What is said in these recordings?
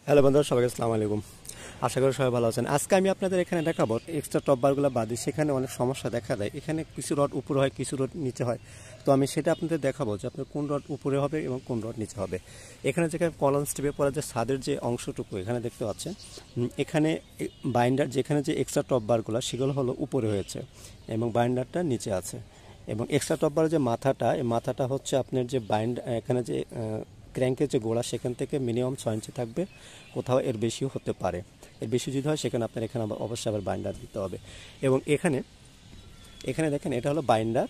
Hello বন্ধুরা, সবাইকে আসসালামু আলাইকুম। আশা করি সবাই ভালো আছেন। আজকে আমি আপনাদের এখানে দেখাবো এক্সট্রা টপ বারগুলো বাদে সেখানে অনেক সমস্যা দেখা দেয়। এখানে কিছু রড উপরে হয়, কিছু রড নিচে হয়। তো আমি সেটা আপনাদের দেখাবো যে আপনার কোন রড উপরে হবে এবং কোন রড নিচে হবে। এখানে যেখানে কলাম স্টিপে পড়া যে ছাদের যে অংশটুকু এখানে দেখতে পাচ্ছেন, এখানে বাইন্ডার যেখানে যে এক্সট্রা টপ বারগুলো সেগুলো হলো উপরে হয়েছে এবং বাইন্ডারটা নিচে আছে। এবং এক্সট্রা টপ বারের যে মাথাটা, এই মাথাটা হচ্ছে আপনার যে এখানে যে ক্র্যাঙ্কের যে গোড়া সেখান থেকে মিনিমাম 6 ইঞ্চি থাকবে, কোথাও এর বেশিও হতে পারে। এর বেশি যদি হয় সেখানে আপনার এখানে অবশ্যই আবার বাইন্ডার দিতে হবে। এবং এখানে এখানে দেখেন এটা হলো বাইন্ডার,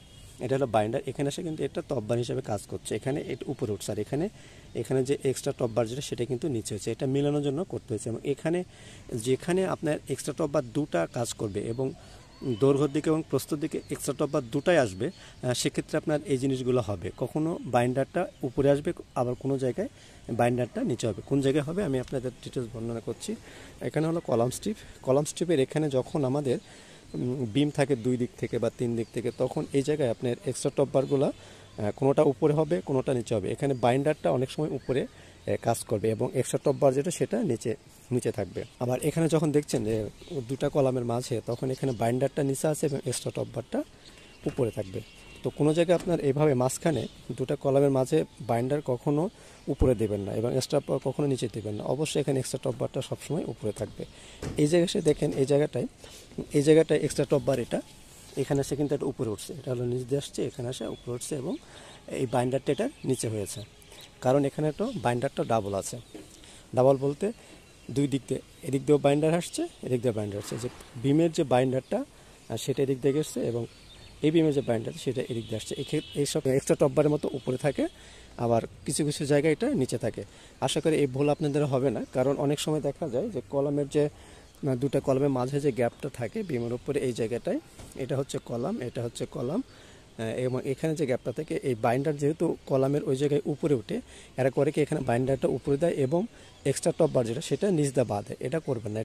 এখানে এসে কিন্তু এটা টপবার হিসেবে কাজ করছে। এখানে এটা উপরে উঠছে, আর এখানে এখানে যে এক্সট্রা টপবার যেটা সেটা কিন্তু নিচে হচ্ছে। এটা মেলানোর জন্য করতে হয়েছে। এবং এখানে যেখানে আপনার এক্সট্রা টপবার দুটা কাজ করবে এবং দৈর্ঘ্যের দিকে এবং প্রস্থর দিকে এক্সট্রা টপবার দুটাই আসবে, সেক্ষেত্রে আপনার এই জিনিসগুলো হবে। কখনো বাইন্ডারটা উপরে আসবে, আবার কোনো জায়গায় বাইন্ডারটা নিচে হবে। কোন জায়গায় হবে আমি আপনাদের ডিটেলস বর্ণনা করছি। এখানে হলো কলাম স্ট্রিপের এখানে যখন আমাদের বিম থাকে দুই দিক থেকে বা তিন দিক থেকে, তখন এই জায়গায় আপনার এক্সট্রা টপবারগুলো কোনোটা উপরে হবে, কোনোটা নিচে হবে। এখানে বাইন্ডারটা অনেক সময় উপরে কাজ করবে এবং এক্সট্রা টপবার যেটা সেটা নিচে থাকবে। আবার এখানে যখন দেখছেন যে দুটা কলামের মাঝে, তখন এখানে বাইন্ডারটা নিচে আছে এবং এক্সট্রা টপবারটা উপরে থাকবে। তো কোনো জায়গায় আপনার এইভাবে মাঝখানে দুটা কলামের মাঝে বাইন্ডার কখনো উপরে দেবেন না এবং এক্সট্রা কখনো নিচে দেবেন না। অবশ্যই এখানে এক্সট্রা টপবারটা সবসময় উপরে থাকবে। এই জায়গায় সে দেখেন এই জায়গাটায় এক্সট্রা টপবার এটা এখানে এসে কিন্তু এটা উপরে উঠছে, এটা হলো নিচ দিয়ে আসছে, এখানে এসে উপরে উঠছে এবং এই বাইন্ডারটা এটা নিচে হয়েছে। কারণ এখানে তো বাইন্ডারটা ডাবল আছে। ডাবল বলতে দুই দিক দিয়ে, এদিক দিয়েও বাইন্ডার আসছে, এদিক দিয়ে বাইন্ডার আসছে। যে বিমের যে বাইন্ডারটা সেটা এদিক দিয়ে গেছে এবং এই বিমের যে বাইন্ডার সেটা এদিক দিয়ে আসছে। এইসব এক্সট্রা টপবারের মতো উপরে থাকে, আবার কিছু কিছু জায়গায় এটা নিচে থাকে। আশা করি এই ভুল আপনাদের হবে না, কারণ অনেক সময় দেখা যায় যে কলামের যে দুটা কলামের মাঝে যে গ্যাপটা থাকে বিমের উপরে, এই জায়গাটায় এটা হচ্ছে কলাম, এটা হচ্ছে কলাম, এবং এখানে যে গ্যাপটা থাকে এই বাইন্ডার যেহেতু কলামের ওই জায়গায় উপরে উঠে, এরা করে কি এখানে বাইন্ডারটা উপরে দেয় এবং এক্সট্রা টপবার যেটা সেটা নিচ দিয়ে বাঁধে। এটা করবেন না।